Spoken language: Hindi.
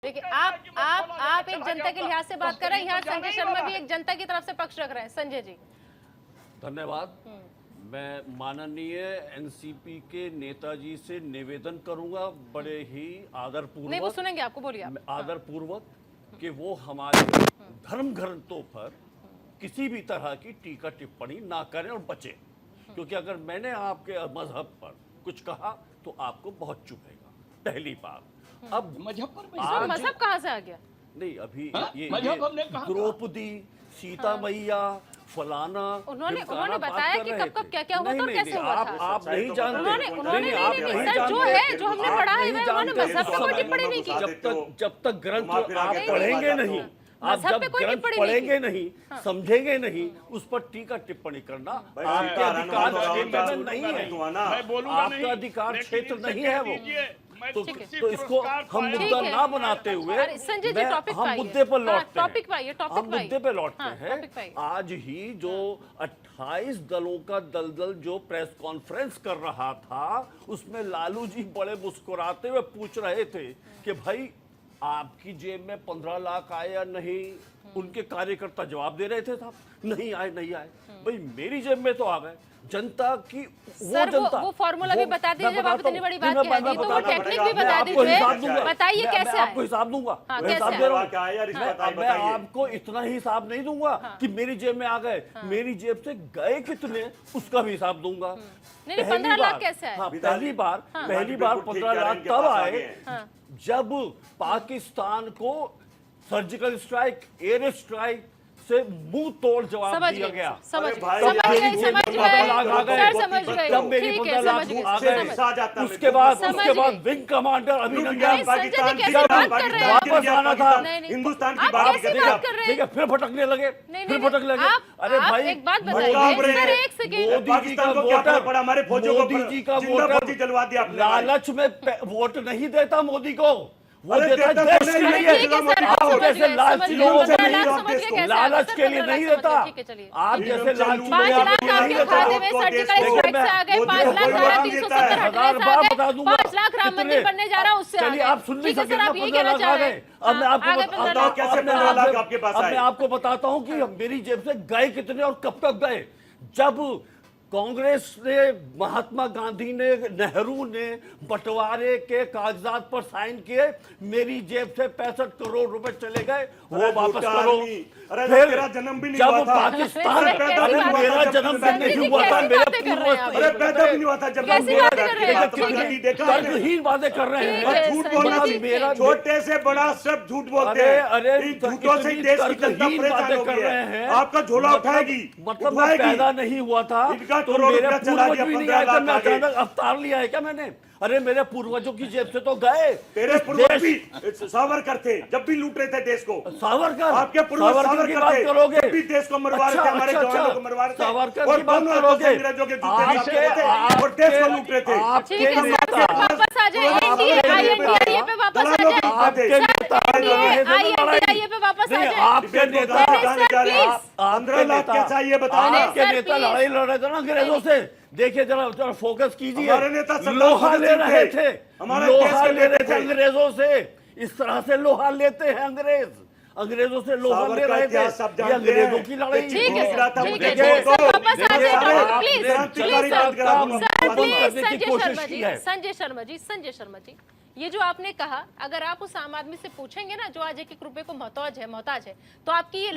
देखिए आप एक जनता के लिहाज से बात कर रहे हैं, यहाँ संजय शर्मा भी एक जनता की तरफ से पक्ष रख रहे हैं। संजय जी धन्यवाद। मैं माननीय एनसीपी के नेताजी से निवेदन करूंगा बड़े ही आदरपूर्वक, नहीं वो सुनेंगे आपको, बोलिए आप। आदरपूर्वक कि वो हमारे धर्म ग्रंथों पर किसी भी तरह की टीका टिप्पणी ना करें और बचें, क्योंकि अगर मैंने आपके मजहब पर कुछ कहा तो आपको बहुत चुभेगा, पहली बात। अब मजहब कहाँ से आ गया? नहीं, अभी ये द्रौपदी, सीता मैया, फलाना उन्होंने बताया कि कब कब क्या क्या हुआ था, कैसे हुआ था। आप नहीं जानते। उन्होंने सर जो है, जो हमने पढ़ा है उन्होंने मजहब पे कोई टिप्पणी नहीं की। जब तक ग्रंथ आप पढ़ेंगे नहीं, आप जब ग्रंथ पढ़ेंगे नहीं, समझेंगे नहीं, उस पर टीका टिप्पणी करना आपके अधिकार क्षेत्र नहीं है। आपका अधिकार क्षेत्र नहीं है वो। तो इसको हम मुद्दा ना बनाते हुए हम मुद्दे पर लौटते हैं। आज ही जो 28 दलों का दलदल जो प्रेस कॉन्फ्रेंस कर रहा था, उसमें लालू जी बड़े मुस्कुराते हुए पूछ रहे थे कि भाई आपकी जेब में 15 लाख आए या नहीं। उनके कार्यकर्ता जवाब दे रहे थे साहब, नहीं आए नहीं आए। भाई मेरी जेब में तो आ गए। जनता की सर, जनता वो फॉर्मूला भी बता दीजिए। आप इतनी बड़ी बात कह दी तो वो टेक्निक भी बता दीजिए, बताइए कैसे आपको हिसाब दूंगा। हिसाब दे रहा हूं। मैं आपको इतना ही हिसाब नहीं दूंगा कि मेरी जेब में आ गए, मेरी जेब से गए कितने उसका भी हिसाब दूंगा। नहीं 15 लाख कैसे आए? पहली बार 15 लाख तब आए जब पाकिस्तान को सर्जिकल स्ट्राइक, एयर स्ट्राइक से मुंह तोड़ जवाब दिया गया। समझ गए। उसके बाद विंग कमांडर अभिनंदन वापस आना था, हिंदुस्तान की बात ठीक है, फिर भटकने लगे। अरे भाई एक बात बताइए, एक सेकंड, मोदी जी का वोटर, हमारे मोदी जी का वोटर जलवा दिया, लालच में वोट नहीं देता मोदी को, वो देता देश के लिए। जैसे लालची लोगों से नहीं, लालच के लिए नहीं देता। आप जैसे लालची 5 लाख आपके खाते में सर्जिकल स्ट्राइक से आ गए, 5 लाख धारा 370 हटने से आ गए, 5 लाख राम मंदिर बनने जा रहा है उससे आ गए। आप सुन नहीं सकते ना, 15 लाख। अब मैं आपको आपके बताता हूँ कि मेरी जेब से गए कितने और कब तक गए। जब कांग्रेस ने, महात्मा गांधी ने, नेहरू ने बंटवारे के कागजात पर साइन किए, मेरी जेब से 65 करोड़ रुपए चले गए, वो वापस करो। फिर तेरा जन्म भी नहीं हुआ था पाकिस्तान, मेरा जन्म भी नहीं हुआ था, मेरे पूर्वज पैदा भी नहीं हुआ था जब तर्कहीन बातें कर रहे हैं। झूठ बोलना, मेरा छोटे से बड़ा सब झूठ बोलते हैं। अरे झूठों से देश की जनता परेशान हो गई है। आपका झोला उठाएगी, मतलब मैं पैदा नहीं हुआ था तो मेरे पूर्वज भी नहीं आए थे, मैं अचानक अवतार लिया है क्या मैंने? अरे मेरे पूर्वजों की जेब से तो गए। तेरे पूर्वज भी सावरकर थे, जब भी लूट रहे थे देश को। सावरकर, आपके पूर्वज सावरकर की बात करोगे, जब भी देश को मरवा रहे थे, हमारे जवानों को मरवा रहे थे, सावरकर की बात करोगे, अंग्रेजों के जूते और देश को लूट रहे थे। आपके नेता वापस आ जाए, एनडीए पे वापस आ जाए, आपके नेता पे वापस आ जाए। आपके नेता 15 लाख क्या चाहिए बताओ। आपके नेता लड़ाई लड़ रहे थे ना अंग्रेजों से, देखिए जरा फोकस कीजिए। हमारे नेता लोहा ले रहे थे, लोहा ले रहे थे थे अंग्रेजों से। इस तरह से लोहा लेते हैं अंग्रेज, अंग्रेजों से लोहा ले रहे थे। ये अंग्रेजों की लड़ाई है। ठीक है सर, ठीक है सर, वापस आ जाए प्लीज। संजय शर्मा जी, ये जो आपने कहा, अगर आप उस आम आदमी से पूछेंगे ना जो आज 1-1 रुपए को मोहताज है, तो आपकी ये